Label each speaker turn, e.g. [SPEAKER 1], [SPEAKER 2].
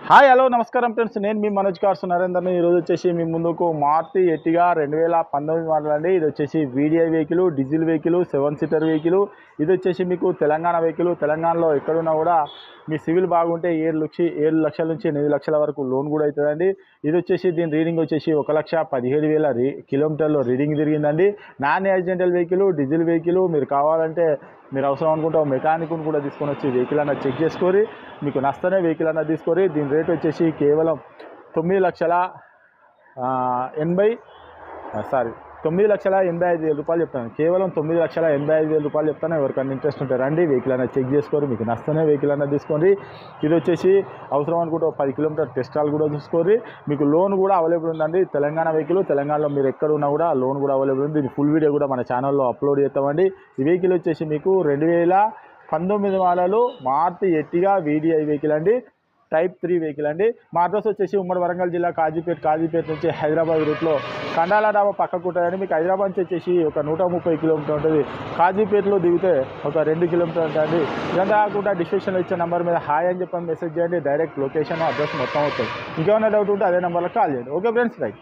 [SPEAKER 1] Hi hello నమస్కారం friends, నేను మీ Manoj cars నరేందర్ని. ఈరోజు వచ్చేసి మీ ముందుకు మారుతి ఎర్టిగా 2019 మోడల్ అండి. ఇది వచ్చేసి VDI vehicle, diesel vehicle, 7 seater vehicle. ఇది వచ్చేసి మీకు తెలంగాణ వెహికల్. తెలంగాణలో ఎక్కడున్నా కూడా మీ సివిల్ బాగుంటే 7 లక్షల నుంచి 8 లక్షల వరకు లోన్ కూడా అవుతుందండి. ఇది వచ్చేసి దీని రీడింగ్ వచ్చేసి 1,17,000 కిలోమీటర్లో రీడింగ్ తిరిగిందండి. Non accidental vehicle, diesel vehicle. మీరు కావాలంటే మీరు అవసరం అనుకుంటే మెకానిక్ను కూడా తీసుకొని వచ్చి వెహికల్ అన్న చెక్ చేసుకొని మీకు నష్టనే వెహికల్ అన్న తీసుకొని దీని రేట్ వచ్చేసి కేవలం 9,85,000 రూపాయలు చెప్తాను. కేవలం 9,85,000 రూపాయలు చెప్తాను. ఎవరికైనా ఇంట్రెస్ట్ ఉంటే రండి, వెహికల్ అన్న చెక్ చేసుకొని మీకు నష్టనే వెహికల్ అన్న తీసుకోండి. ఇది వచ్చేసి అవసరం అనుకుంటే 10 కిలోమీటర్ టెస్టాలు కూడా చూసుకొని మీకు లోన్ కూడా అవైలబుల్ ఉందండి. తెలంగాణ వెహికల్, తెలంగాణలో మీరు ఎక్కడ ఉన్నా కూడా లోన్ కూడా అవైలబుల్ ఉంది. దీని ఫుల్ వీడియో కూడా మన ఛానల్లో అప్లోడ్ చేస్తామండి. ఈ వెహికల్ వచ్చేసి మీకు 2019 model Maruti Ertiga VDI vehicle అండి. టైప్ 3 వెహికల్ అండి. మా అడ్రస్ వచ్చేసి ఉమ్మడి వరంగల్ జిల్లా కాజీపేట నుంచి హైదరాబాద్ రూట్లో కండాల డాబా పక్కకు ఉంటుందండి. మీకు హైదరాబాద్ నుంచి వచ్చేసి ఒక 130 కిలోమీటర్ ఉంటుంది. కాజీపేటలో దిగితే ఒక 2 కిలోమీటర్ ఉంటుంది. ఇదంతా కాకుండా డిస్క్రిప్షన్లో ఇచ్చే నెంబర్ మీద హాయ్ అని చెప్పని మెసేజ్ చేయండి. డైరెక్ట్ లొకేషన్ అడ్రస్ మొత్తం వస్తుంది. ఇంకేమైనా డౌట్ ఉంటే అదే నెంబర్లో కాల్ చేయండి. Okay friends, right.